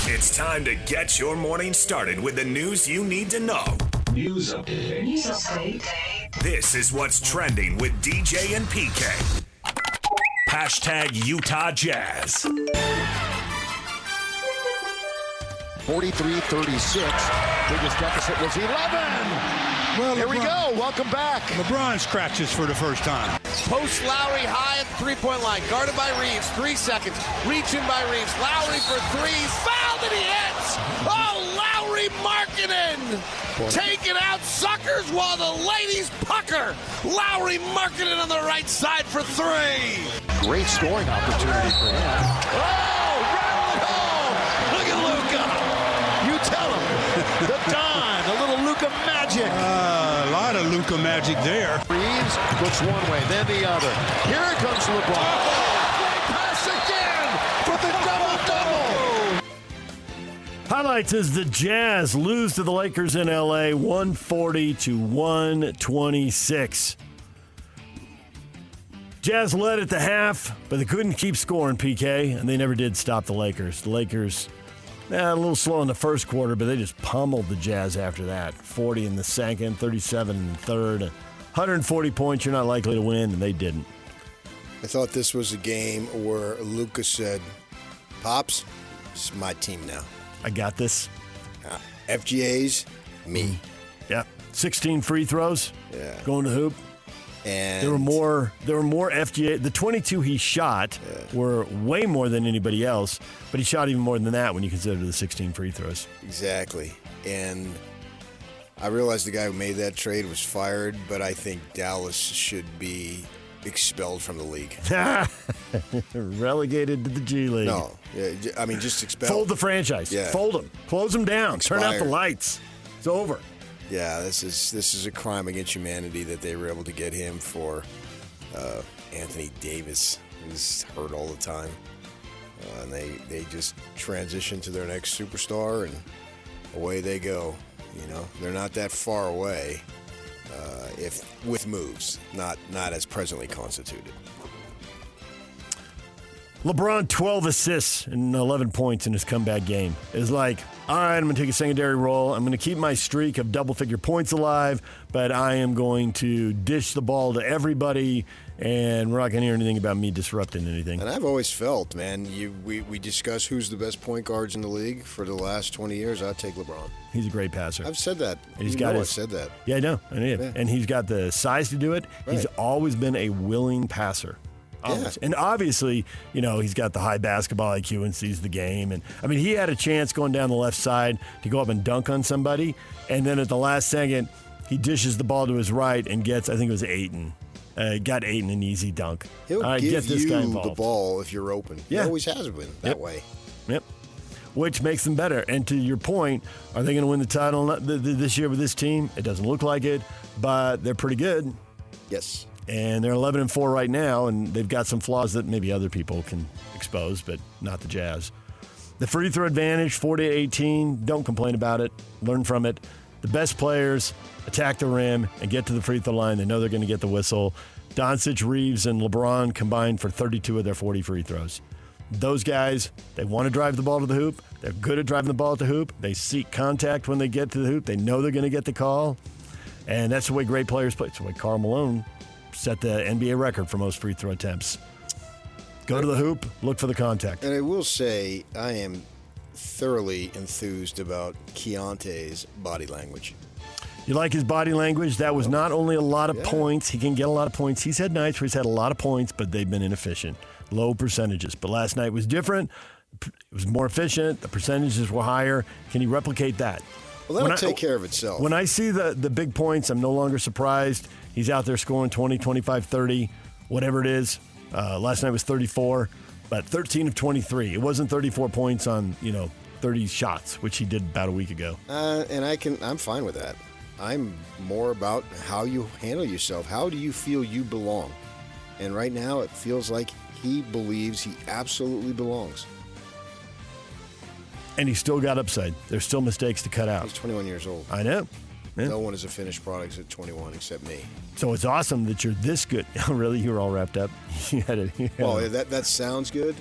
It's time to get your morning started with the news you need to know. News update. This is what's trending with DJ and PK. Hashtag Utah Jazz. 43-36. Biggest deficit was 11. Well, Here we go. Welcome back. LeBron scratches for the first time. Post Lowry high at the three-point line. Guarded by Reeves. 3 seconds. Reaching by Reeves. Lowry for threes. Fouled and he hits. Oh, Lowry Markkinen. Taking out suckers while the ladies pucker. Lowry Markkinen on the right side for 3. Great scoring opportunity for him. Oh, rattle it home. Look at Luka. You tell him. The Don. A little Luka magic. A lot of Luka magic there. Reeves looks one way, then the other. Here comes LeBron. Oh, great pass again for the double-double. Highlights as the Jazz lose to the Lakers in L.A. 140-126. Jazz led at the half, but they couldn't keep scoring, PK, and they never did stop the Lakers. The Lakers, a little slow in the first quarter, but they just pummeled the Jazz after that. 40 in the second, 37 in the third. 140 points, you're not likely to win, and they didn't. I thought this was a game where Luka said, Pops, this is my team now. I got this. FGA's, me. Yeah. 16 free throws. Yeah. Going to the hoop. And There were more FGA. The 22 he shot were way more than anybody else, but he shot even more than that when you consider the 16 free throws. Exactly. And I realized the guy who made that trade was fired, but I think Dallas should be expelled from the league. Relegated to the G League. No. I mean, just expelled. Fold the franchise. Yeah. Fold them. Close them down. Expired. Turn out the lights. It's over. Yeah, this is a crime against humanity that they were able to get him for Anthony Davis, who's hurt all the time. And they just transition to their next superstar, and away they go. You know, they're not that far away if with moves, not as presently constituted. LeBron, 12 assists and 11 points in his comeback game. It's like, all right, I'm going to take a secondary role. I'm going to keep my streak of double-figure points alive, but I am going to dish the ball to everybody, and we're not going to hear anything about me disrupting anything. And I've always felt, man, we discuss who's the best point guards in the league for the last 20 years. I'd take LeBron. He's a great passer. I've said that. I've said that. Yeah, I know. Yeah. And he's got the size to do it. Right. He's always been a willing passer. Yeah. And obviously, you know, he's got the high basketball IQ and sees the game. And I mean, he had a chance going down the left side to go up and dunk on somebody. And then at the last second, he dishes the ball to his right and gets, I think it was Ayton. Got Ayton an easy dunk. He'll All right, give get this guy you involved. the ball if you're open. Yeah. He always has been that way. Yep. Which makes them better. And to your point, are they going to win the title this year with this team? It doesn't look like it, but they're pretty good. Yes. And they're 11-4 right now, and they've got some flaws that maybe other people can expose, but not the Jazz. The free throw advantage, 40-18. Don't complain about it. Learn from it. The best players attack the rim and get to the free throw line. They know they're going to get the whistle. Doncic, Reeves, and LeBron combined for 32 of their 40 free throws. Those guys, they want to drive the ball to the hoop. They're good at driving the ball at the hoop. They seek contact when they get to the hoop. They know they're going to get the call. And that's the way great players play. It's the way Karl Malone set the NBA record for most free throw attempts. Go to the hoop, look for the contact. And I will say, I am thoroughly enthused about Keontae's body language. You like his body language? That was not only a lot of points. He can get a lot of points. He's had nights where he's had a lot of points, but they've been inefficient. Low percentages. But last night was different. It was more efficient. The percentages were higher. Can he replicate that? Well, that'll take care of itself. When I see the big points, I'm no longer surprised. He's out there scoring 20, 25, 30, whatever it is. Last night was 34, but 13 of 23. It wasn't 34 points on, 30 shots, which he did about a week ago. And I'm fine with that. I'm more about how you handle yourself. How do you feel you belong? And right now it feels like he believes he absolutely belongs. And he's still got upside. There's still mistakes to cut out. He's 21 years old. I know. Yeah. No one is a finished product at 21 except me. So it's awesome that you're this good. Oh, really? You were all wrapped up? Well, that sounds good,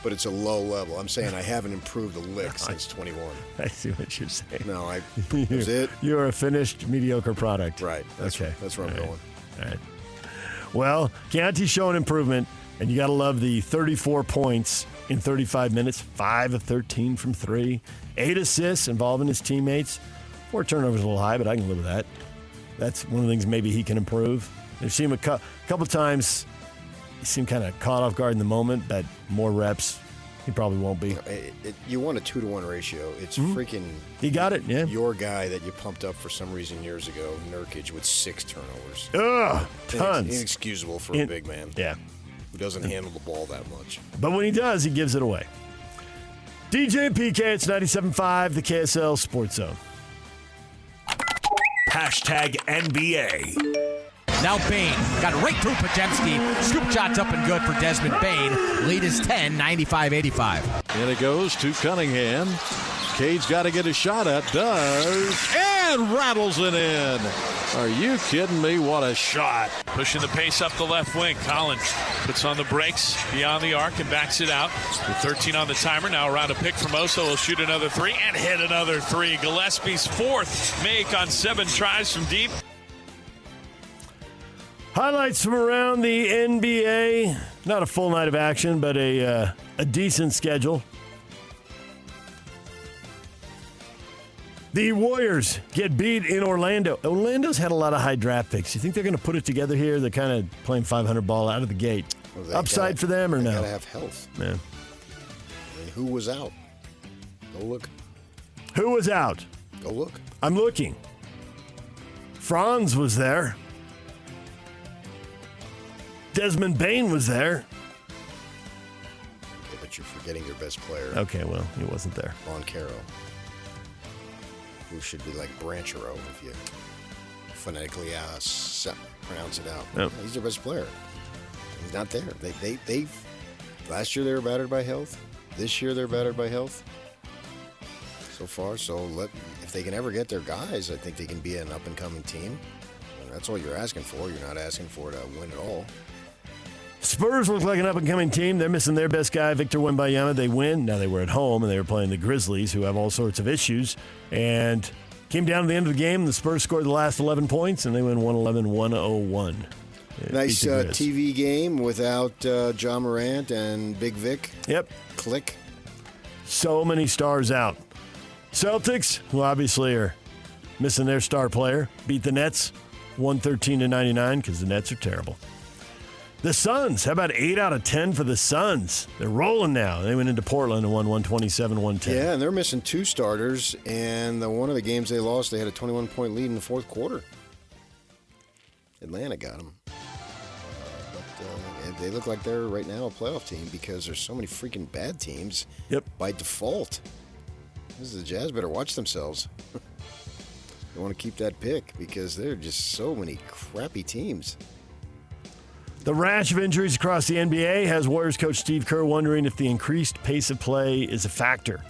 but it's a low level. I'm saying I haven't improved a lick since 21. I see what you're saying. No, that's it. You're a finished mediocre product. Right. That's where I'm going. All right. Well, Keontae's showing improvement, and you got to love the 34 points in 35 minutes, 5 of 13 from 3, 8 assists involving his teammates. 4 turnovers a little high, but I can live with that. That's one of the things maybe he can improve. I've seen him a couple times. He seemed kind of caught off guard in the moment, but more reps, he probably won't be. You want a 2-to-1 ratio. It's freaking... He got it, yeah. Your guy that you pumped up for some reason years ago, Nurkic, with 6 turnovers. Ugh, tons. Inexcusable for a big man. Yeah. Who doesn't handle the ball that much. But when he does, he gives it away. DJ and PK, it's 97.5, the KSL Sports Zone. Hashtag NBA. Now Bain got it right through Podziemski. Scoop shots up and good for Desmond Bain. Lead is 10, 95-85. And it goes to Cunningham. Cade's got to get a shot at. Does. And rattles it in. Are you kidding me? What a shot. Pushing the pace up the left wing. Collins puts on the brakes beyond the arc and backs it out. With 13 on the timer. Now around a pick from Oso. He'll shoot another 3 and hit another 3. Gillespie's 4th make on 7 tries from deep. Highlights from around the NBA. Not a full night of action, but a decent schedule. The Warriors get beat in Orlando. Orlando's had a lot of high draft picks. You think they're going to put it together here? They're kind of playing 500 ball out of the gate. Well, upside for them or no? They got to have health. Yeah. And who was out? Go look. Who was out? Go look. I'm looking. Franz was there. Desmond Bain was there. Okay, but you're forgetting your best player. Okay, well, he wasn't there. Moncaro. Who should be like Branchero if you phonetically pronounce it out. Yep. He's their best player. He's not there. They last year they were battered by health. This year they're battered by health. So far, if they can ever get their guys, I think they can be an up and coming team. And that's all you're asking for. You're not asking for to win it all. Spurs look like an up-and-coming team. They're missing their best guy, Victor Wembanyama. They win. Now they were at home, and they were playing the Grizzlies, who have all sorts of issues. And came down to the end of the game. The Spurs scored the last 11 points, and they win 111-101. Nice TV game without John Morant and Big Vic. Yep. Click. So many stars out. Celtics, who obviously are missing their star player, beat the Nets 113-99 because the Nets are terrible. The Suns, how about 8 out of 10 for the Suns? They're rolling now. They went into Portland and won 127-110. Yeah, and they're missing 2 starters, and one of the games they lost, they had a 21-point lead in the 4th quarter. Atlanta got them. But they look like they're right now a playoff team because there's so many freaking bad teams by default. The Jazz better watch themselves. They want to keep that pick because there are just so many crappy teams. The rash of injuries across the NBA has Warriors coach Steve Kerr wondering if the increased pace of play is a factor.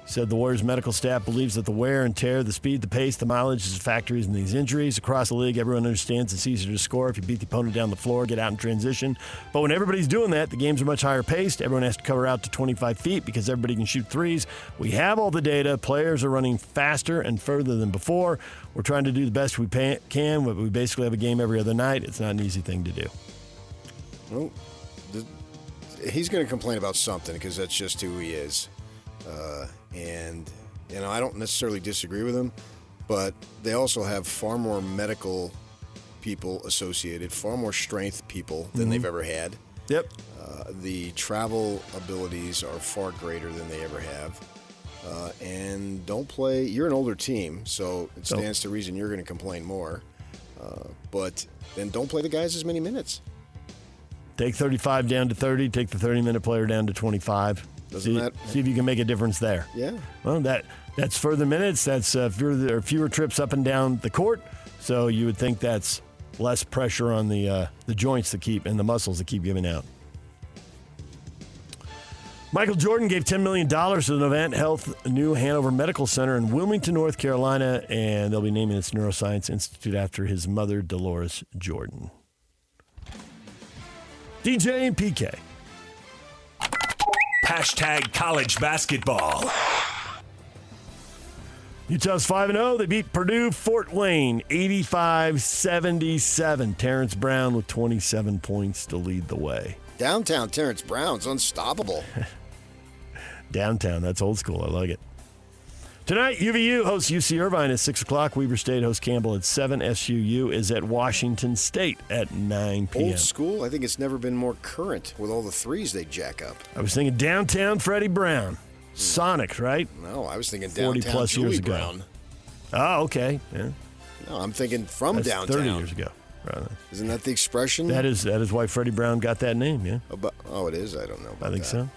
He said the Warriors medical staff believes that the wear and tear, the speed, the pace, the mileage is factors in these injuries. Across the league, everyone understands it's easier to score if you beat the opponent down the floor, get out in transition. But when everybody's doing that, the games are much higher paced. Everyone has to cover out to 25 feet because everybody can shoot threes. We have all the data. Players are running faster and further than before. We're trying to do the best we can, but we basically have a game every other night. It's not an easy thing to do. Well, he's going to complain about something because that's just who he is. And, I don't necessarily disagree with him, but they also have far more medical people associated, far more strength people than they've ever had. Yep. The travel abilities are far greater than they ever have. And don't play. You're an older team, so it stands to reason you're going to complain more. But then don't play the guys as many minutes. Take 35 down to 30. Take the 30-minute player down to 25. See if you can make a difference there. Yeah. Well, that's further minutes. That's fewer trips up and down the court. So you would think that's less pressure on the joints and the muscles that keep giving out. Michael Jordan gave $10 million to the Novant Health New Hanover Medical Center in Wilmington, North Carolina, and they'll be naming its neuroscience institute after his mother, Dolores Jordan. DJ and PK. Hashtag college basketball. Utah's 5-0. They beat Purdue Fort Wayne 85-77. Terrence Brown with 27 points to lead the way. Downtown Terrence Brown's unstoppable. Downtown, that's old school. I like it. Tonight, UVU hosts UC Irvine at 6 o'clock. Weber State hosts Campbell at 7. SUU is at Washington State at 9 p.m. Old school? I think it's never been more current with all the threes they jack up. I was thinking downtown Freddie Brown. Sonic, right? No, I was thinking 40 downtown plus Julie years ago. Brown. Oh, okay. Yeah. No, I'm thinking from That's downtown. 30 years ago. Right. Isn't that the expression? That is why Freddie Brown got that name, yeah? Oh, it is? I don't know about I think that. so.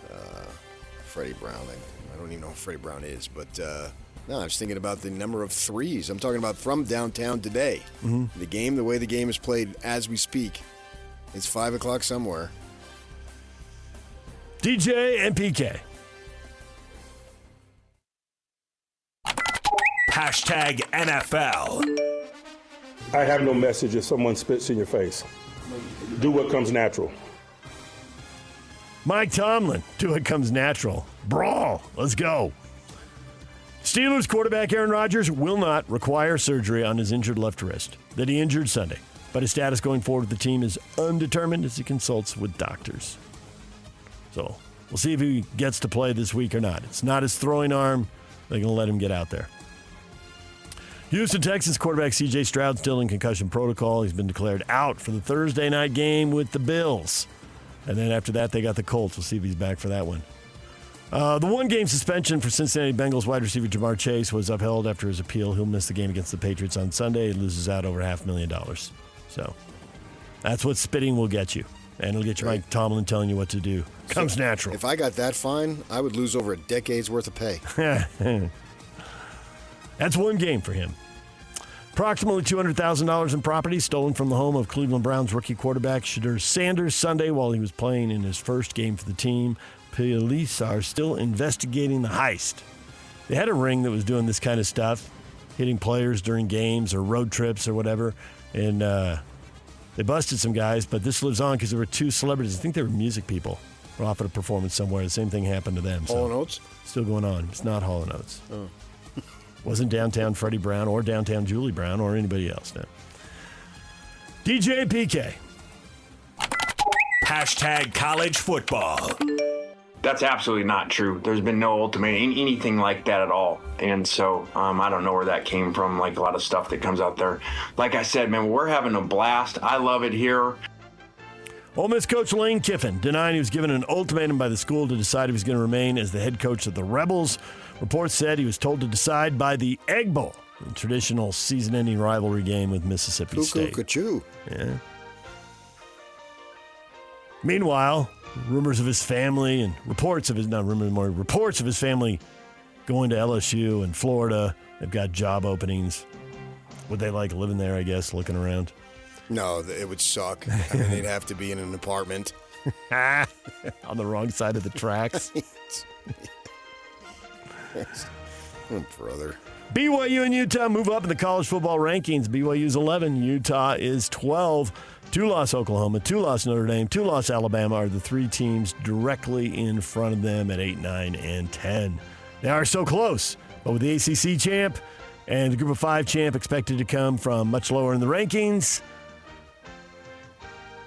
Freddie Brown. I don't even know who Freddie Brown is, but no, I was thinking about the number of threes. I'm talking about from downtown today. Mm-hmm. The way the game is played as we speak. It's 5 o'clock somewhere. DJ and PK. Hashtag NFL. I have no message if someone spits in your face. Do what comes natural. Mike Tomlin, do what comes natural. Brawl. Let's go. Steelers quarterback Aaron Rodgers will not require surgery on his injured left wrist that he injured Sunday, but his status going forward with the team is undetermined as he consults with doctors. So we'll see if he gets to play this week or not. It's not his throwing arm. They're going to let him get out there. Houston Texans quarterback C.J. Stroud still in concussion protocol. He's been declared out for the Thursday night game with the Bills. And then after that, they got the Colts. We'll see if he's back for that one. The one-game suspension for Cincinnati Bengals wide receiver Jamar Chase was upheld after his appeal. He'll miss the game against the Patriots on Sunday. He loses out over $500,000. So that's what spitting will get you. And it'll get you Mike Tomlin telling you what to do. Comes natural. If I got that fine, I would lose over a decade's worth of pay. That's one game for him. Approximately $200,000 in property stolen from the home of Cleveland Browns rookie quarterback Shadur Sanders Sunday while he was playing in his first game for the team. Police are still investigating the heist. They had a ring that was doing this kind of stuff, hitting players during games or road trips or whatever, and they busted some guys, but this lives on because there were two celebrities. I think they were music people. Were off at a performance somewhere. The same thing happened to them. Hall & Oates? Still going on. It's not Hall & Oates. Oh. Wasn't downtown Freddie Brown or downtown Julie Brown or anybody else. No. DJ PK. Hashtag college football. That's absolutely not true. There's been no ultimatum, anything like that at all. And so I don't know where that came from, like a lot of stuff that comes out there. Like I said, man, we're having a blast. I love it here. Ole Miss coach Lane Kiffin denying he was given an ultimatum by the school to decide if he was going to remain as the head coach of the Rebels. Reports said he was told to decide by the Egg Bowl, the traditional season-ending rivalry game with Mississippi State. Cuckoo. Yeah. Meanwhile, rumors of his family and reports of his family going to LSU and Florida. They've got job openings. Would they like living there, I guess, looking around? No, it would suck. I mean, they'd have to be in an apartment. On the wrong side of the tracks. Brother. BYU and Utah move up in the college football rankings. BYU's 11, Utah is 12. 2-loss Oklahoma, 2-loss Notre Dame, 2-loss Alabama are the three teams directly in front of them at 8, 9, and 10. They are so close, but with the ACC champ and the Group of 5 champ expected to come from much lower in the rankings,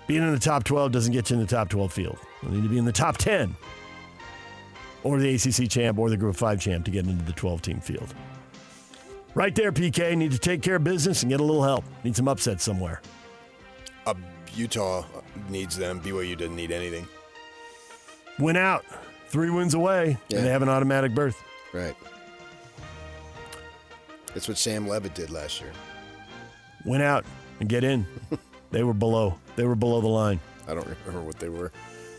being in the top 12 doesn't get you in the top 12 field. You need to be in the top 10 or the ACC champ or the Group of 5 champ to get into the 12-team field. Right there, PK. Need to take care of business and get a little help. Need some upsets somewhere. Utah needs them. BYU doesn't need anything. Win out. 3 wins away, and they have an automatic berth. Right. That's what Sam Levitt did last year. Win out and get in. They were below. They were below the line. I don't remember what they were.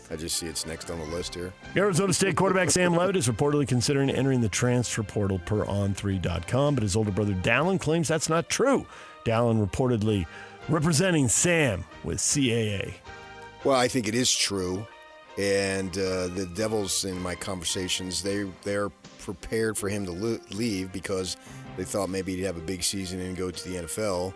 I just see it's next on the list here. Arizona State quarterback Sam Levitt is reportedly considering entering the transfer portal per On3.com, but his older brother Dallin claims that's not true. Dallin reportedly representing Sam with CAA. Well, I think it is true. And the Devils, in my conversations, they're prepared for him to leave because they thought maybe he'd have a big season and go to the NFL.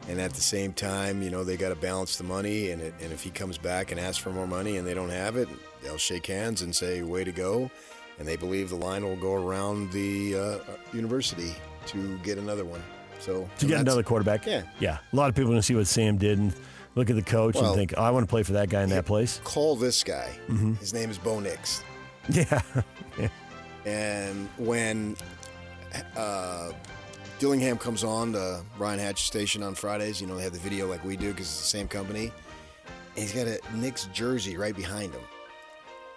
And at the same time, they got to balance the money. And if he comes back and asks for more money and they don't have it, they'll shake hands and say, way to go. And they believe the line will go around the university to get another one. So to get another quarterback? Yeah. Yeah. A lot of people are going to see what Sam did and look at the coach and think, I want to play for that guy in that place. Call this guy. Mm-hmm. His name is Bo Nix. Yeah. And when Dillingham comes on the Ryan Hatch station on Fridays, they have the video like we do because it's the same company. And he's got a Knicks jersey right behind him.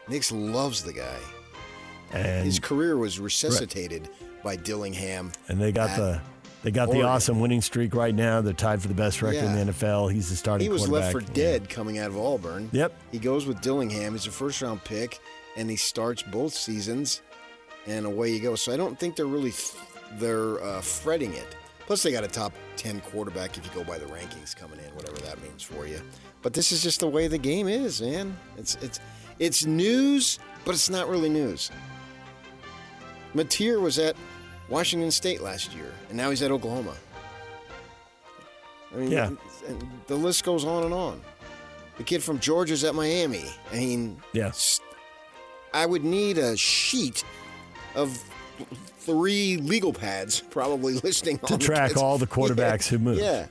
Knicks loves the guy. And his career was resuscitated by Dillingham. And they got the awesome winning streak right now. They're tied for the best record in the NFL. He's the starting quarterback. He was left for dead coming out of Auburn. Yep. He goes with Dillingham. He's a first-round pick, and he starts both seasons, and away you go. So I don't think they're really fretting it. Plus, they got a top 10 quarterback if you go by the rankings coming in, whatever that means for you. But this is just the way the game is, man. It's news, but it's not really news. Mateer was at Washington State last year, and now he's at Oklahoma. I mean, and the list goes on and on. The kid from Georgia's at Miami. I mean, I would need a sheet of 3 legal pads probably listing to track all the quarterbacks who moved. Yeah.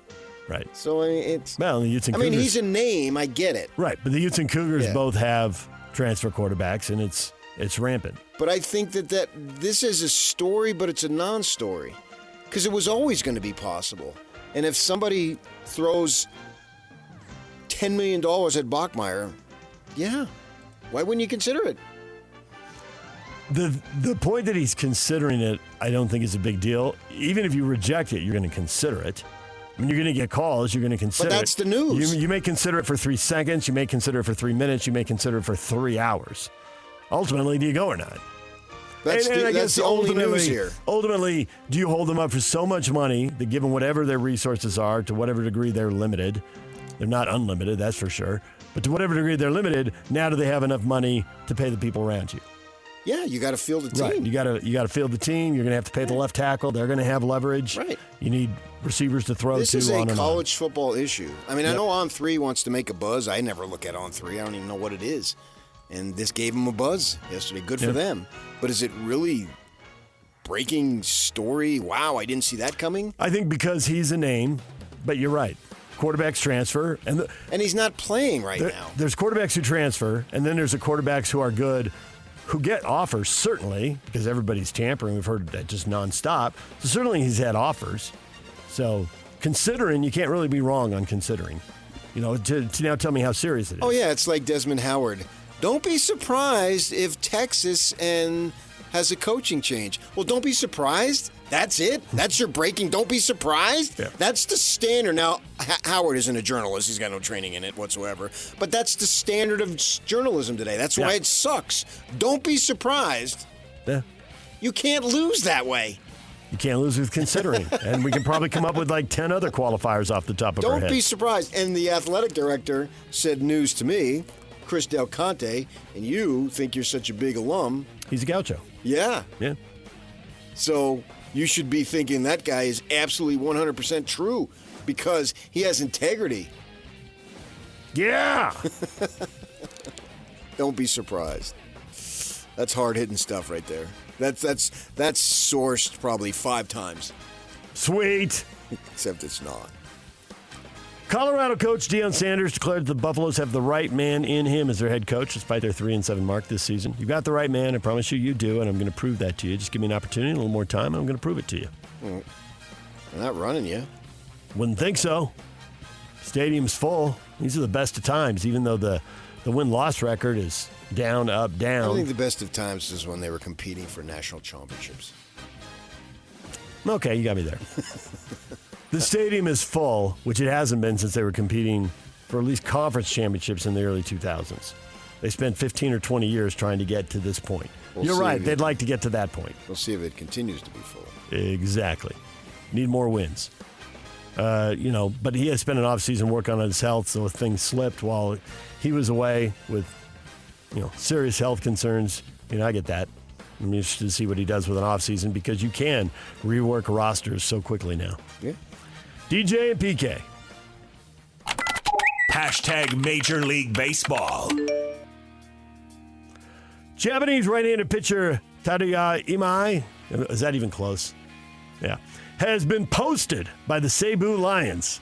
Right. So, I mean, it's... Well, the Utes and Cougars... he's a name. I get it. Right, but the Utes and Cougars both have transfer quarterbacks, and it's rampant. But I think that this is a story, but it's a non-story. Because it was always going to be possible. And if somebody throws $10 million at Bachmeier, why wouldn't you consider it? The point that he's considering it, I don't think is a big deal. Even if you reject it, you're going to consider it. I mean, you're going to get calls. You're going to consider it. But that's the news. You may consider it for 3 seconds. You may consider it for 3 minutes. You may consider it for 3 hours. Ultimately, do you go or not? That's the only news here. Ultimately, do you hold them up for so much money that given whatever their resources are, to whatever degree they're limited, they're not unlimited, that's for sure, but to whatever degree they're limited, now do they have enough money to pay the people around you? Yeah, you got to field the team. Right, you got to field the team. You're going to have to pay the left tackle. They're going to have leverage. Right. You need receivers to throw This to. is on a and college football issue. I mean, I know On3 wants to make a buzz. I never look at On3. I don't even know what it is. And this gave them a buzz yesterday. Good for them. But is it really breaking story? Wow, I didn't see that coming. I think because he's a name, but you're right. Quarterbacks transfer. And he's not playing now. There's quarterbacks who transfer, and then there's the quarterbacks who are good, who get offers, certainly, because everybody's tampering. We've heard that just nonstop. So certainly he's had offers. So considering, you can't really be wrong on considering. To now tell me how serious it is. Oh, yeah, it's like Desmond Howard. Don't be surprised if Texas has a coaching change. Well, don't be surprised. That's it? That's your breaking. Don't be surprised? Yeah. That's the standard. Now, Howard isn't a journalist. He's got no training in it whatsoever. But that's the standard of journalism today. That's why it sucks. Don't be surprised. Yeah. You can't lose that way. You can't lose with considering. And we can probably come up with like 10 other qualifiers off the top of our head. Don't be surprised. And the athletic director said news to me, Chris Del Conte, and you think you're such a big alum. He's a gaucho. Yeah. Yeah. So you should be thinking that guy is absolutely 100% true because he has integrity. Yeah. Don't be surprised. That's hard-hitting stuff right there. That's sourced probably 5 times. Sweet. Except it's not. Colorado coach Deion Sanders declared the Buffaloes have the right man in him as their head coach, despite their 3-7 mark this season. You've got the right man. I promise you do, and I'm going to prove that to you. Just give me an opportunity, a little more time, and I'm going to prove it to you. They're not running you. Wouldn't think so. Stadium's full. These are the best of times, even though the win-loss record is down, up, down. I think the best of times is when they were competing for national championships. Okay, you got me there. The stadium is full, which it hasn't been since they were competing for at least conference championships in the early 2000s. They spent 15 or 20 years trying to get to this point. You're right. They'd like to get to that point. We'll see if it continues to be full. Exactly. Need more wins. But he has spent an offseason working on his health, so things slipped while he was away with, serious health concerns. I get that. I'm interested to see what he does with an offseason because you can rework rosters so quickly now. Yeah. DJ and PK. Hashtag Major League Baseball. Japanese right-handed pitcher Tadaya Imai, is that even close? Yeah, has been posted by the Cebu Lions.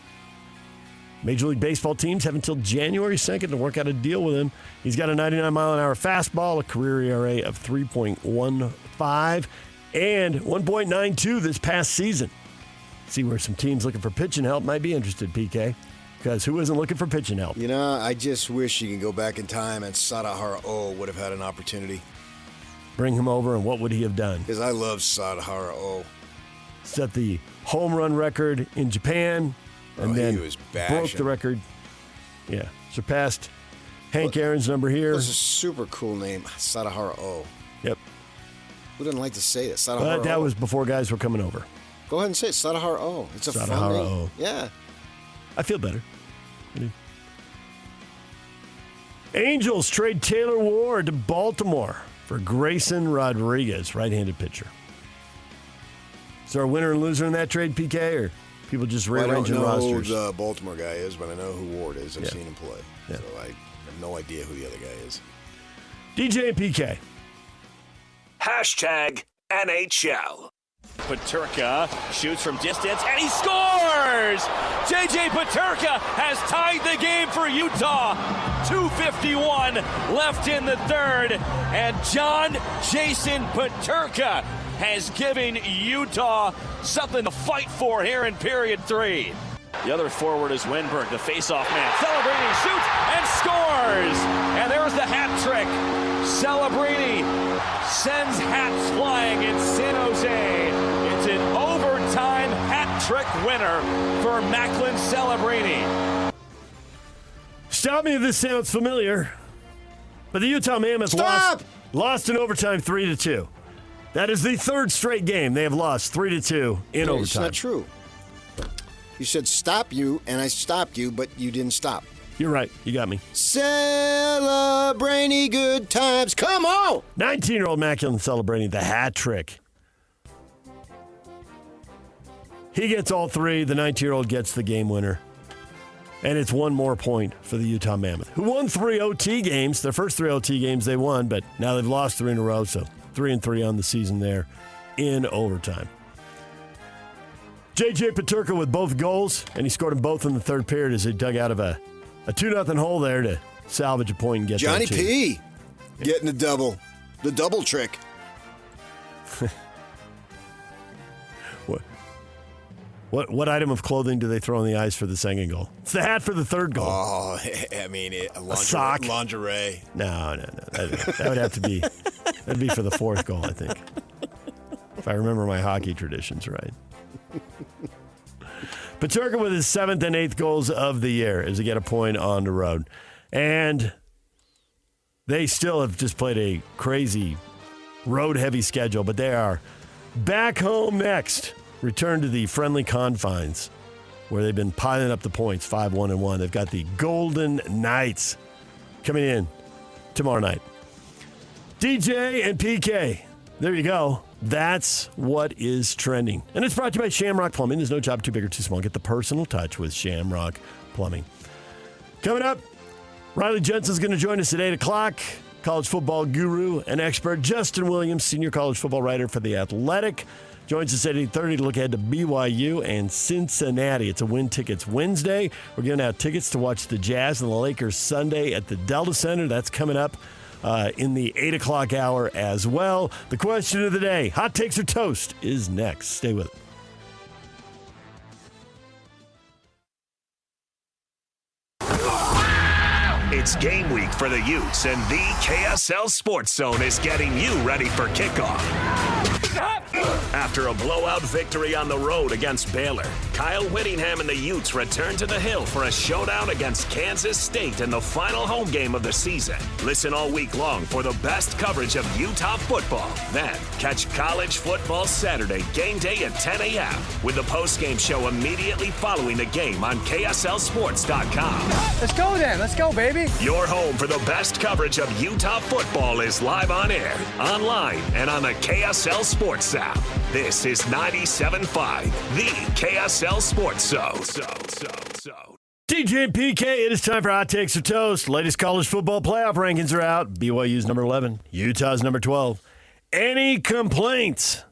Major League Baseball teams have until January 2nd to work out a deal with him. He's got a 99-mile-an-hour fastball, a career ERA of 3.15, and 1.92 this past season. See where some teams looking for pitching help might be interested, PK. Because who isn't looking for pitching help? You know, I just wish you could go back in time and Sadahara O would have had an opportunity. Bring him over, and what would he have done? Because I love Sadahara O. Set the home run record in Japan, and then he was broke the record. Yeah, surpassed Hank Aaron's number here. That's a super cool name, Sadahara O. Yep. Who doesn't like to say it? Sadahara But that O. was before guys were coming over. Go ahead and say it, Sadahara O. It's a fun name. Sadahara O. Yeah. I feel better. Angels trade Taylor Ward to Baltimore for Grayson Rodriguez, right-handed pitcher. Is there a winner and loser in that trade, PK, or people just rearranging rosters? I don't know who the Baltimore guy is, but I know who Ward is. I've seen him play. Yeah. So I have no idea who the other guy is. DJ and PK. Hashtag NHL. Peterka shoots from distance, and he scores! J.J. Peterka has tied the game for Utah. 2:51 left in the third, and John Jason Peterka has given Utah something to fight for here in period 3. The other forward is Winberg, the face-off man. Celebrini shoots and scores! And there's the hat trick. Celebrini sends hats flying in San Jose. It's an overtime hat trick winner for Macklin Celebrini. Stop me if this sounds familiar, but the Utah Mammoth lost in overtime 3-2. That is the third straight game they have lost 3-2 in overtime. It's not true. You said stop you, and I stopped you, but you didn't stop. You're right. You got me. Celebrating good times. Come on! 19-year-old Macklin celebrating the hat trick. He gets all three. The 19-year-old gets the game winner. And it's one more point for the Utah Mammoth, who won 3 OT games. Their first 3 OT games they won, but now they've lost 3 in a row, so 3-3 on the season there in overtime. J.J. Peterka with both goals, and he scored them both in the third period as he dug out of a 2-0 hole there to salvage a point and get Johnny that P. Getting the double trick. What item of clothing do they throw on the ice for the second goal? It's the hat for the third goal. Oh, I mean, a sock? Lingerie. No. That would have to be. That'd be for the fourth goal, I think. If I remember my hockey traditions right. Peterka with his 7th and 8th goals of the year as they get a point on the road. And they still have just played a crazy road-heavy schedule, but they are back home next. Return to the friendly confines where they've been piling up the points, 5-1-1. They've got the Golden Knights coming in tomorrow night. DJ and PK, there you go. That's what is trending. And it's brought to you by Shamrock Plumbing. There's no job too big or too small. Get the personal touch with Shamrock Plumbing. Coming up, Riley Jensen's going to join us at 8 o'clock. College football guru and expert Justin Williams, senior college football writer for The Athletic, joins us at 8:30 to look ahead to BYU and Cincinnati. It's a Win Tickets Wednesday. We're giving out tickets to watch the Jazz and the Lakers Sunday at the Delta Center. That's coming up in the 8 o'clock hour as well. The question of the day, hot takes or toast, is next. Stay with it. It's game week for the Utes, and the KSL Sports Zone is getting you ready for kickoff. After a blowout victory on the road against Baylor, Kyle Whittingham and the Utes return to the Hill for a showdown against Kansas State in the final home game of the season. Listen all week long for the best coverage of Utah football. Then, catch College Football Saturday game day at 10 a.m. with the postgame show immediately following the game on KSLSports.com. Let's go then. Let's go, baby. Your home for the best coverage of Utah football is live on air, online, and on the KSL Sports app. This is 97.5, the KSL Sports Zone. DJ and PK, it is time for Hot Takes or Toast. Latest college football playoff rankings are out. BYU's number 11, Utah's number 12. Any complaints?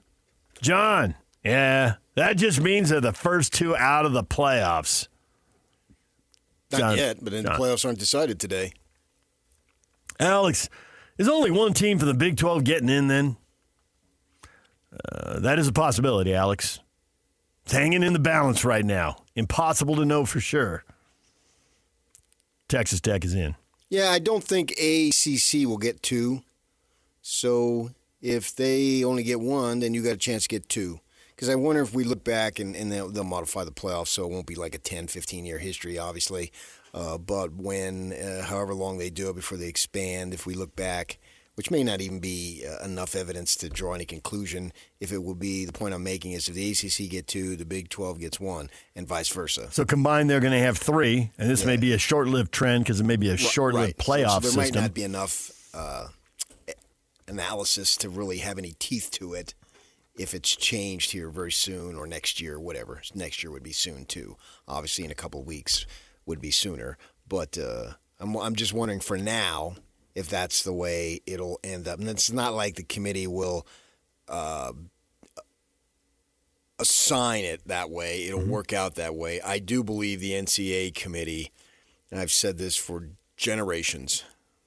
John, yeah, that just means they're the first two out of the playoffs. Not yet, but the playoffs aren't decided today. Alex, is only one team for the Big 12 getting in then? That is a possibility, Alex. It's hanging in the balance right now. Impossible to know for sure. Texas Tech is in. Yeah, I don't think ACC will get two. So if they only get one, then you got a chance to get two. Because I wonder if we look back and they'll modify the playoffs so it won't be like a 10, 15-year history, obviously. But when, however long they do it before they expand, if we look back, which may not even be enough evidence to draw any conclusion, if it will be, the point I'm making is if the ACC get two, the Big 12 gets one, and vice versa. So combined, they're going to have three, and this may be a short-lived trend because it may be a short-lived playoff so there system. might not be enough analysis to really have any teeth to it if it's changed here very soon or next year, whatever. Next year would be soon, too. Obviously, in a couple of weeks would be sooner. But I'm just wondering for now if that's the way it'll end up. And it's not like the committee will assign it that way. It'll work out that way. I do believe the NCAA committee, and I've said this for generations,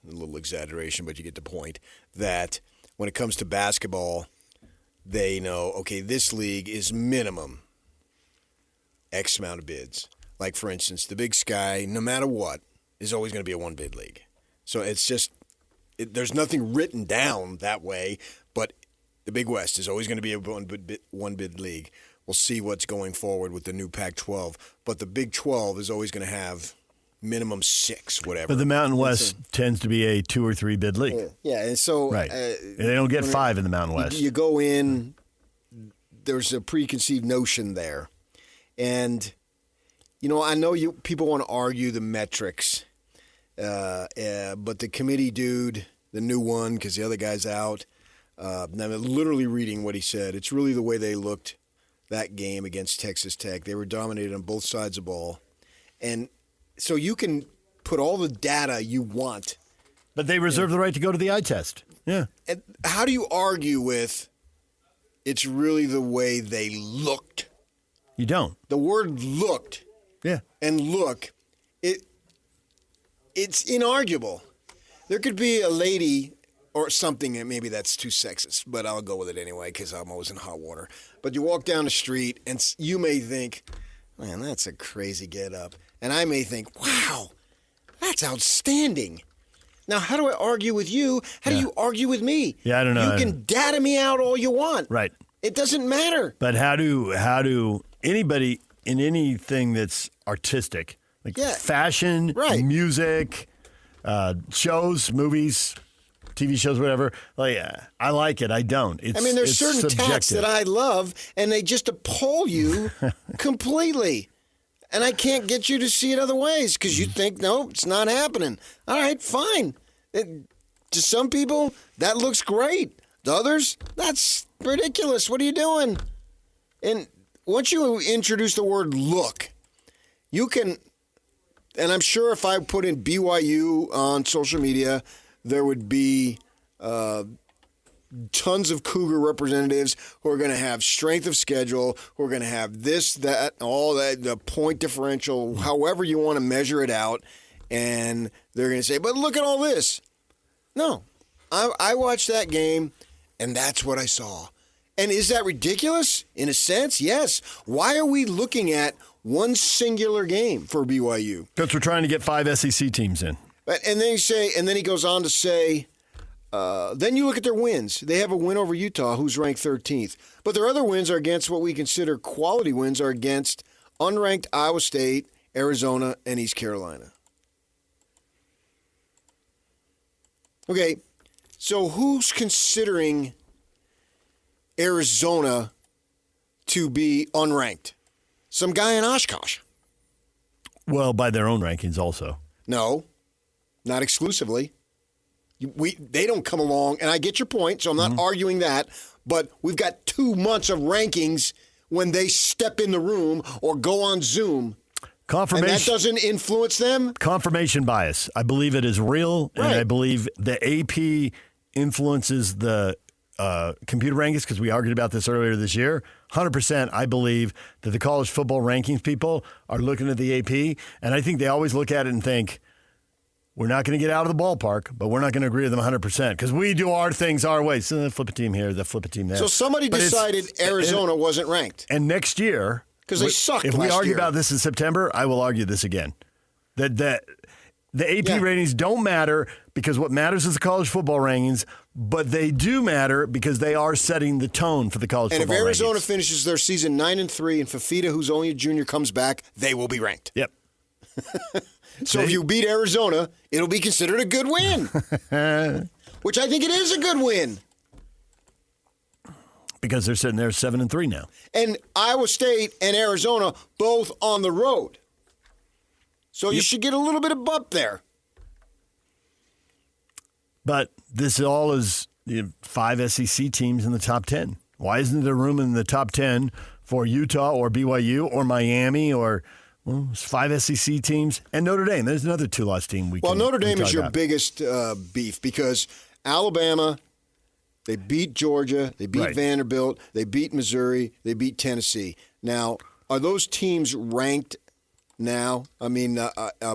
a little exaggeration, but you get the point, that when it comes to basketball, they know, okay, this league is minimum X amount of bids. Like, for instance, the Big Sky, no matter what, is always going to be a one-bid league. So it's just there's nothing written down that way, but the Big West is always going to be a one-bid league. We'll see what's going forward with the new Pac-12. But the Big 12 is always going to have minimum 6, whatever. But the Mountain West tends to be a 2 or 3 bid league. Yeah, and so right. And they don't get 5 in the Mountain West. You go in, there's a preconceived notion there. And, I know people want to argue the metrics. But the committee dude, the new one, because the other guy's out, I'm literally reading what he said. It's really the way they looked that game against Texas Tech. They were dominated on both sides of the ball. And so you can put all the data you want. But they reserve the right to go to the eye test. Yeah. And how do you argue with it's really the way they looked? You don't. The word looked. Yeah. And look, it's inarguable. There could be a lady or something, and maybe that's too sexist, but I'll go with it anyway because I'm always in hot water. But you walk down the street, and you may think, man, that's a crazy get-up. And I may think, wow, that's outstanding. Now, how do I argue with you? How do you argue with me? Yeah, I don't know. You can data me out all you want. Right. It doesn't matter. But how do anybody in anything that's artistic, like fashion, music, shows, movies, TV shows, whatever. Like, I like it. I don't. There's certain tats that I love, and they just appall you completely. And I can't get you to see it other ways because you think, no, it's not happening. All right, fine. To some people, that looks great. To others, that's ridiculous. What are you doing? And once you introduce the word look, you can, and I'm sure if I put in BYU on social media, there would be tons of Cougar representatives who are going to have strength of schedule, who are going to have this, that, all that, the point differential, however you want to measure it out, and they're going to say, but look at all this. No. I watched that game, and that's what I saw. And is that ridiculous? In a sense, yes. Why are we looking at one singular game for BYU? Because we're trying to get 5 SEC teams in. And then he goes on to say, then you look at their wins. They have a win over Utah, who's ranked 13th. But their other wins are against what we consider quality wins, are against unranked Iowa State, Arizona, and East Carolina. Okay, so who's considering Arizona to be unranked? Some guy in Oshkosh. Well, by their own rankings also. No, not exclusively. They don't come along, and I get your point, so I'm not arguing that, but we've got 2 months of rankings when they step in the room or go on Zoom. Confirmation. And that doesn't influence them? Confirmation bias. I believe it is real, and I believe the AP influences the computer rankings because we argued about this earlier this year. 100%, I believe that the college football rankings people are looking at the AP, and I think they always look at it and think, we're not going to get out of the ballpark, but we're not going to agree with them 100% because we do our things our way. So flip a team here, flip a team there. So somebody decided Arizona wasn't ranked. And next year, because they sucked if we argue about this in September, I will argue this again. That the AP ratings don't matter because what matters is the college football rankings, but they do matter because they are setting the tone for the college football rankings. And if Arizona finishes their season 9-3 and Fafita, who's only a junior, comes back, they will be ranked. Yep. So if you beat Arizona, it'll be considered a good win, which I think it is a good win. Because they're sitting there 7-3 now. And Iowa State and Arizona both on the road. So you should get a little bit of bump there. But this all is 5 SEC teams in the top 10. Why isn't there room in the top 10 for Utah or BYU or Miami or... Well, it's 5 SEC teams and Notre Dame. There's another 2-loss team we can Notre Dame is your about. biggest beef because Alabama, they beat Georgia, they beat Vanderbilt, they beat Missouri, they beat Tennessee. Now, are those teams ranked now? I mean,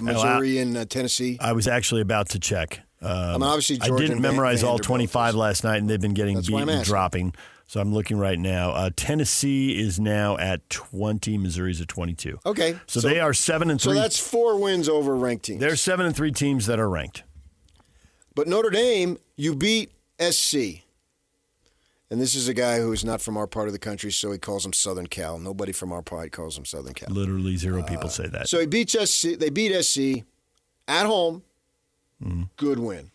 Missouri and Tennessee? I was actually about to check. Obviously, Georgia I didn't memorize all 25 last night, and they've been getting beat and dropping. So I'm looking right now. Tennessee is now at 20. Missouri's at 22. Okay. So they are 7-3. So that's 4 wins over ranked teams. There's 7-3 teams that are ranked. But Notre Dame, you beat SC. And this is a guy who is not from our part of the country, so he calls him Southern Cal. Nobody from our part calls him Southern Cal. Literally 0 people say that. So he beats SC. They beat SC at home. Good win.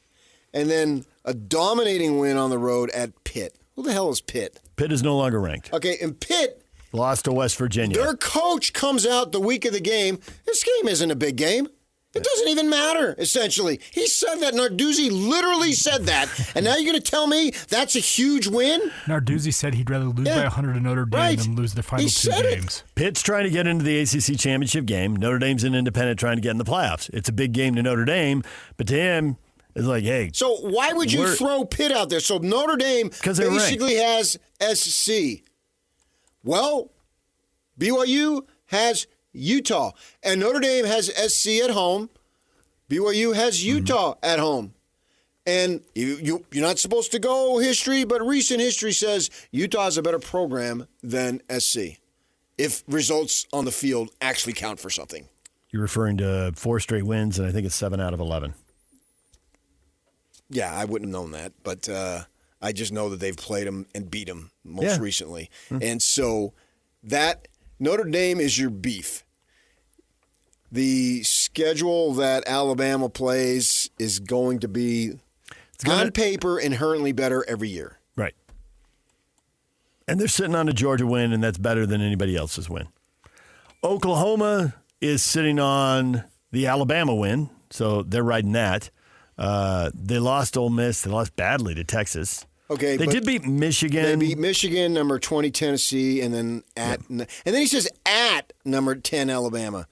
And then a dominating win on the road at Pitt. Who the hell is Pitt? Pitt is no longer ranked. Okay, and Pitt lost to West Virginia. Their coach comes out the week of the game. This game isn't a big game. It doesn't even matter, essentially. He said that. Narduzzi literally said that. And now you're going to tell me that's a huge win? Narduzzi said he'd rather lose by 100 to Notre Dame than lose the final 2 games. Pitt's trying to get into the ACC championship game. Notre Dame's an independent trying to get in the playoffs. It's a big game to Notre Dame, but to him, it's like, hey. So why would you throw Pitt out there? So Notre Dame basically has SC. Well, BYU has Utah. And Notre Dame has SC at home. BYU has Utah at home. And you're not supposed to go history, but recent history says Utah is a better program than SC if results on the field actually count for something. You're referring to 4 straight wins, and I think it's 7 out of 11. Yeah, I wouldn't have known that, but I just know that they've played them and beat them most recently. And so that Notre Dame is your beef. The schedule that Alabama plays is going to be, on paper, inherently better every year. Right. And they're sitting on a Georgia win, and that's better than anybody else's win. Oklahoma is sitting on the Alabama win, so they're riding that. They lost Ole Miss. They lost badly to Texas. Okay, they did beat Michigan. They beat Michigan, number 20 Tennessee, and then and then he says at number 10 Alabama.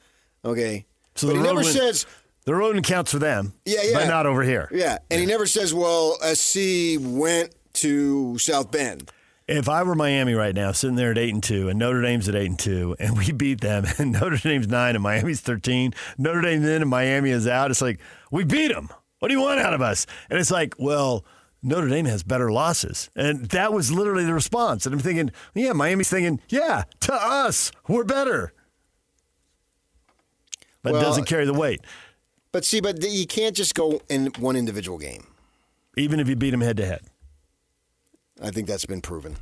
Okay, so but he never says the road counts for them. Yeah, but not over here. Yeah, and he never says, well, SC went to South Bend. If I were Miami right now, sitting there at 8-2, and Notre Dame's at 8-2, and we beat them, and Notre Dame's 9 and Miami's 13, Notre Dame's in and Miami is out, it's like, we beat them. What do you want out of us? And it's like, well, Notre Dame has better losses. And that was literally the response. And I'm thinking, yeah, Miami's thinking, yeah, to us, we're better. But it doesn't carry the weight. But you can't just go in one individual game. Even if you beat them head-to-head. I think that's been proven.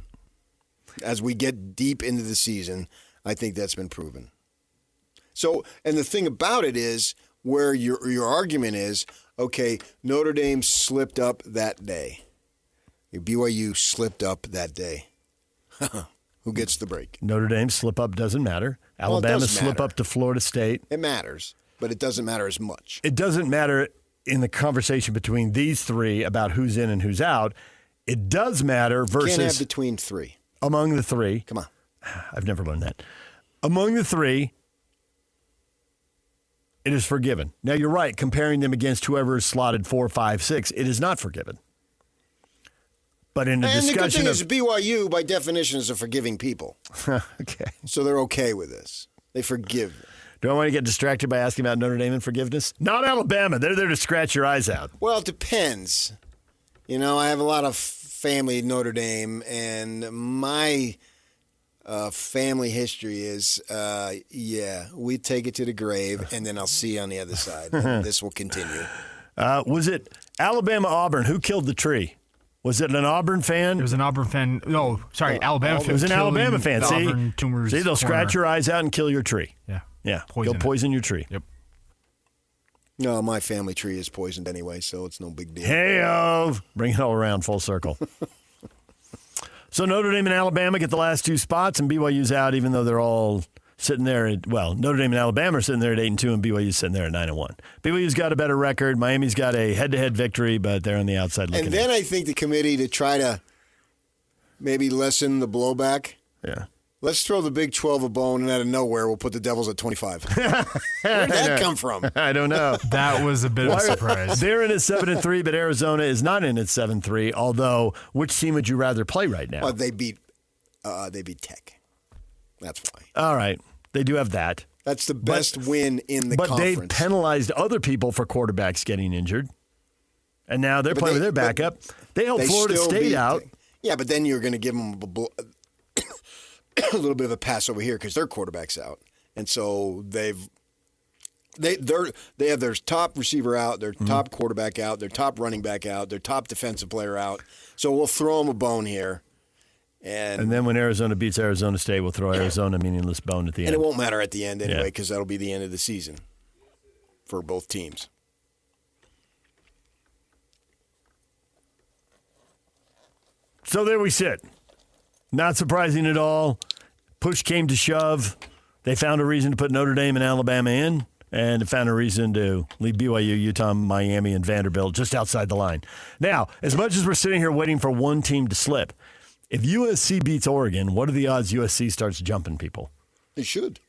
As we get deep into the season, I think that's been proven. So, and the thing about it is, where your argument is, okay, Notre Dame slipped up that day. BYU slipped up that day. Who gets the break? Notre Dame slip up doesn't matter. Alabama slip up to Florida State. It matters, but it doesn't matter as much. It doesn't matter in the conversation between these three about who's in and who's out. It does matter versus... You can't have between 3. Among the 3. Come on. I've never learned that. Among the 3, it is forgiven. Now, you're right. Comparing them against whoever is slotted 4, 5, 6, it is not forgiven. But in a discussion the good thing is BYU, by definition, is a forgiving people. Okay. So they're okay with this. They forgive. Do I want to get distracted by asking about Notre Dame and forgiveness? Not Alabama. They're there to scratch your eyes out. Well, it depends. You know, I have a lot of family at Notre Dame, and my family history is, we take it to the grave, and then I'll see you on the other side. This will continue. Was it Alabama-Auburn? Who killed the tree? Was it an Auburn fan? It was an Auburn fan. No, sorry, Alabama fan. It was an Alabama fan. See, they'll scratch your eyes out and kill your tree. Yeah. Go poison your tree. Yep. No, my family tree is poisoned anyway, so it's no big deal. Hey-o! Bring it all around full circle. So Notre Dame and Alabama get the last 2 spots, and BYU's out, even though they're all sitting there. Notre Dame and Alabama are sitting there at 8-2, and BYU's sitting there at 9-1. BYU's got a better record. Miami's got a head-to-head victory, but they're on the outside looking. And then I think the committee, to try to maybe lessen the blowback. Yeah. Let's throw the Big 12 a bone, and out of nowhere, we'll put the Devils at 25. Where did that come from? I don't know. That was a bit of a surprise. They're in at 7-3, but Arizona is not in at 7-3. Although, which team would you rather play right now? Well, they beat Tech. That's why. All right, they do have that. That's the best win in the conference. But they penalized other people for quarterbacks getting injured, and now they're playing with their backup. They held Florida State out. Yeah, but then you're going to give them a little bit of a pass over here because their quarterback's out, and so they have their top receiver out, their top quarterback out, their top running back out, their top defensive player out. So we'll throw them a bone here, and then when Arizona beats Arizona State, we'll throw Arizona a meaningless bone at the end. And it won't matter at the end anyway because that'll be the end of the season for both teams. So there we sit. Not surprising at all. Push came to shove. They found a reason to put Notre Dame and Alabama in, and found a reason to leave BYU, Utah, Miami, and Vanderbilt just outside the line. Now, as much as we're sitting here waiting for one team to slip, if USC beats Oregon, what are the odds USC starts jumping people? They should.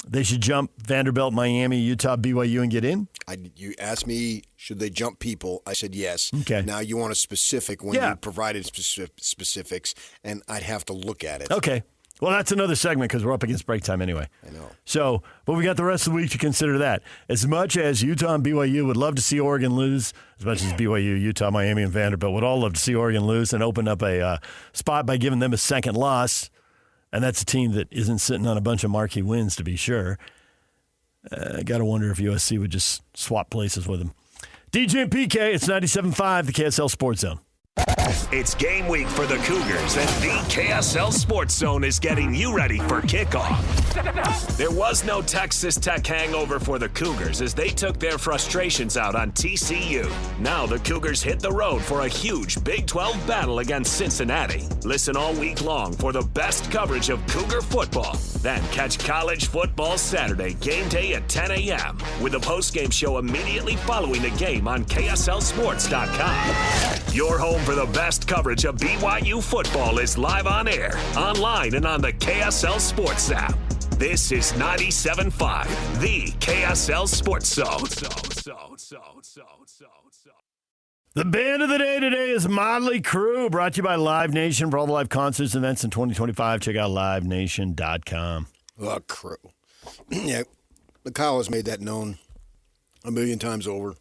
They should jump Vanderbilt, Miami, Utah, BYU, and get in? You asked me, should they jump people? I said yes. Okay. Now you want a specific when you provided specifics, and I'd have to look at it. Okay. Well, that's another segment because we're up against break time anyway. I know. So, but we got the rest of the week to consider that. As much as Utah and BYU would love to see Oregon lose, as much as BYU, Utah, Miami, and Vanderbilt would all love to see Oregon lose and open up a spot by giving them a second loss, and that's a team that isn't sitting on a bunch of marquee wins, to be sure. I got to wonder if USC would just swap places with them. DJ and PK, it's 97.5, the KSL Sports Zone. It's game week for the Cougars, and the KSL Sports Zone is getting you ready for kickoff. There was no Texas Tech hangover for the Cougars as they took their frustrations out on TCU. Now the Cougars hit the road for a huge Big 12 battle against Cincinnati. Listen all week long for the best coverage of Cougar football. Then catch College Football Saturday game day at 10 a.m. with a postgame show immediately following the game on KSLSports.com. Your home for the best coverage of BYU football is live on air, online, and on the KSL Sports app. This is 97.5, the KSL Sports Zone. The band of the day today is Motley Crue, brought to you by Live Nation. For all the live concerts and events in 2025, check out livenation.com. The Crew. Yeah, Kyle has made that known a million times over.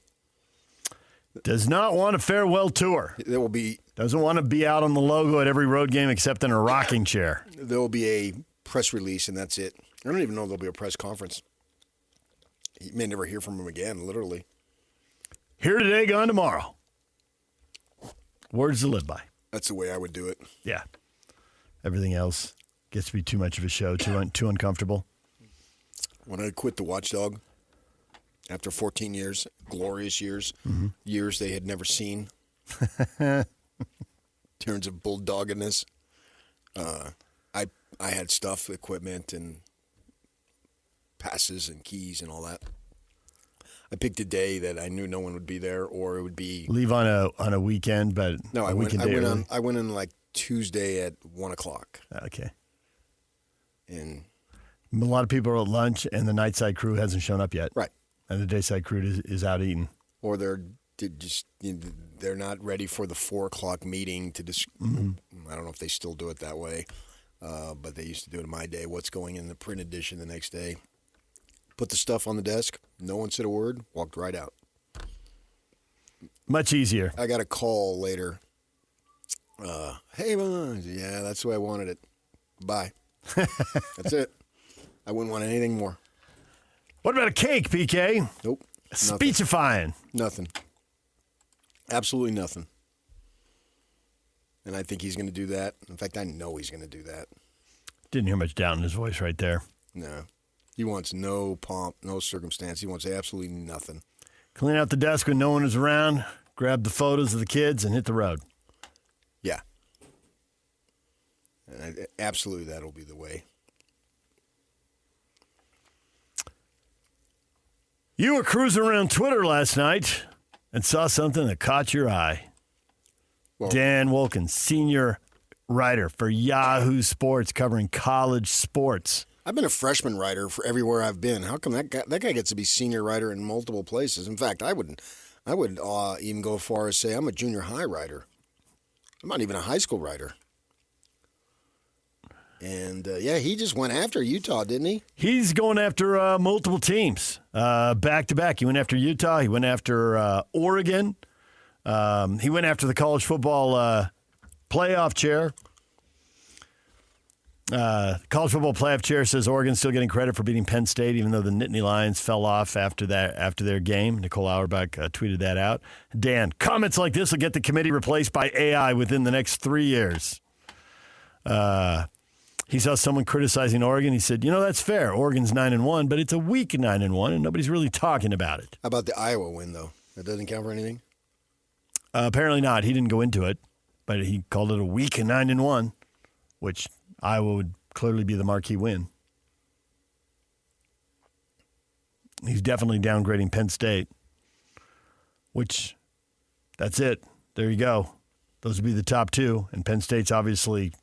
Does not want a farewell tour. There will be. Doesn't want to be out on the logo at every road game except in a rocking chair. There will be a press release, and that's it. I don't even know if there'll be a press conference. You may never hear from him again, literally. Here today, gone tomorrow. Words to live by. That's the way I would do it. Yeah. Everything else gets to be too much of a show, too uncomfortable. When I quit the Watchdog, after 14 years, glorious years, years they had never seen, in terms of bulldoggedness, I had stuff, equipment, and passes and keys and all that. I picked a day that I knew no one would be there, or it would be leave on a weekend, but no. I went in like Tuesday at 1:00. Okay. And a lot of people are at lunch, and the Nightside crew hasn't shown up yet. Right. And the Dayside crew is out eating. Or they're not ready for the 4:00 meeting to I don't know if they still do it that way, but they used to do it in my day. What's going in the print edition the next day? Put the stuff on the desk. No one said a word. Walked right out. Much easier. I got a call later. Hey, yeah, that's the way I wanted it. Bye. That's it. I wouldn't want anything more. What about a cake, PK? Nope. Speechifying. Nothing. Absolutely nothing. And I think he's going to do that. In fact, I know he's going to do that. Didn't hear much doubt in his voice right there. No. He wants no pomp, no circumstance. He wants absolutely nothing. Clean out the desk when no one is around, grab the photos of the kids, and hit the road. Yeah. And absolutely that'll be the way. You were cruising around Twitter last night and saw something that caught your eye. Well, Dan Wolken, senior writer for Yahoo Sports, covering college sports. I've been a freshman writer for everywhere I've been. How come that guy gets to be senior writer in multiple places? In fact, I would even go as far as say I'm a junior high writer. I'm not even a high school writer. And, he just went after Utah, didn't he? He's going after multiple teams back-to-back. He went after Utah. He went after Oregon. He went after the college football playoff chair. College football playoff chair says Oregon's still getting credit for beating Penn State, even though the Nittany Lions fell off after their game. Nicole Auerbach tweeted that out. Dan, comments like this will get the committee replaced by AI within the next 3 years. He saw someone criticizing Oregon. He said, that's fair. Oregon's 9-1, but it's a weak 9-1, and nobody's really talking about it. How about the Iowa win, though? That doesn't count for anything? Apparently not. He didn't go into it, but he called it a weak 9-1, which Iowa would clearly be the marquee win. He's definitely downgrading Penn State, which that's it. There you go. Those would be the top two, and Penn State's obviously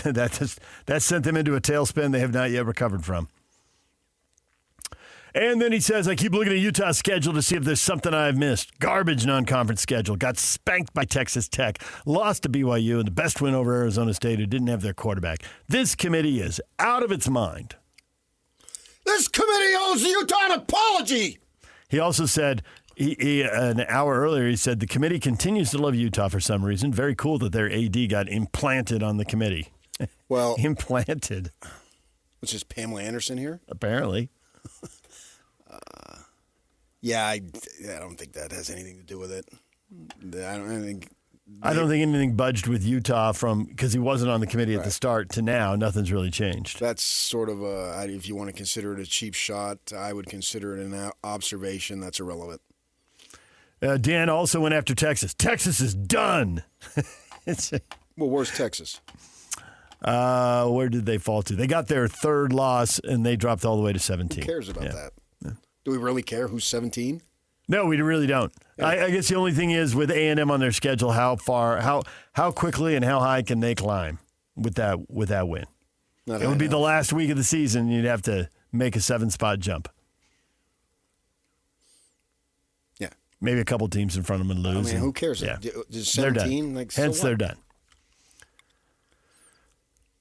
that sent them into a tailspin they have not yet recovered from. And then he says, I keep looking at Utah's schedule to see if there's something I've missed. Garbage non-conference schedule. Got spanked by Texas Tech. Lost to BYU, and the best win over Arizona State, who didn't have their quarterback. This committee is out of its mind. This committee owes Utah an apology. He also said, an hour earlier, he said, the committee continues to love Utah for some reason. Very cool that their AD got implanted on the committee. Well, implanted. Which is Pamela Anderson here? Apparently. I don't think that has anything to do with it. I don't think anything budged with Utah because he wasn't on the committee at the start to now. Nothing's really changed. That's sort of if you want to consider it a cheap shot, I would consider it an observation that's irrelevant. Dan also went after Texas. Texas is done. Well, where's Texas? Where did they fall to? They got their third loss, and they dropped all the way to 17. Who cares about that? Yeah. Do we really care who's 17? No, we really don't. Yeah. I guess the only thing is with A&M on their schedule, how quickly and how high can they climb with that win? It would be the last week of the season. You'd have to make a 7-spot jump. Yeah. Maybe a couple teams in front of them and lose. Who cares? Yeah. Does 17? They're done. Hence, they're done.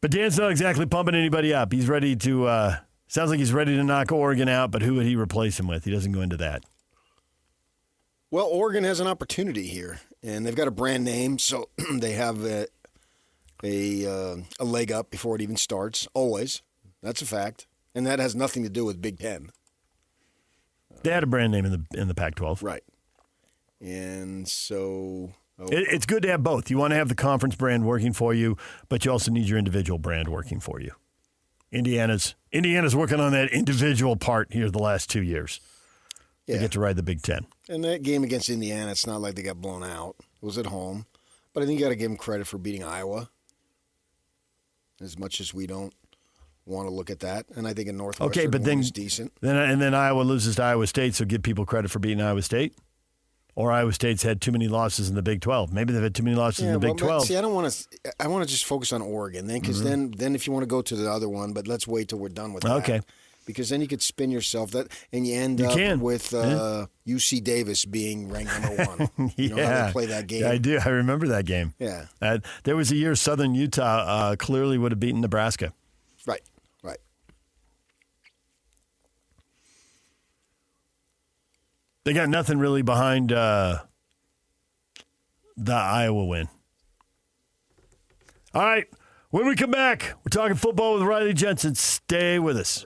But Dan's not exactly pumping anybody up. He's ready to sounds like he's ready to knock Oregon out, but who would he replace him with? He doesn't go into that. Well, Oregon has an opportunity here, and they've got a brand name, so they have a leg up before it even starts, always. That's a fact. And that has nothing to do with Big Ten. They had a brand name in the Pac-12. Right. And so... It's good to have both. You want to have the conference brand working for you, but you also need your individual brand working for you. Indiana's working on that individual part here the last 2 years. Yeah. They get to ride the Big Ten. And that game against Indiana, it's not like they got blown out. It was at home. But I think you got to give them credit for beating Iowa, as much as we don't want to look at that. And I think in Northwestern is decent. Then Iowa loses to Iowa State, so give people credit for beating Iowa State. Or Iowa State's had too many losses in the Big 12. Maybe they've had too many losses in the Big 12. See, I don't want to. I want to just focus on Oregon then, because then if you want to go to the other one, but let's wait till we're done with that. Okay. because then you could spin yourself and you end up with UC Davis being ranked number 1. You know how they play that game? Yeah, I do. I remember that game. Yeah. There was a year Southern Utah clearly would have beaten Nebraska. Right. They got nothing really behind the Iowa win. All right. When we come back, we're talking football with Riley Jensen. Stay with us.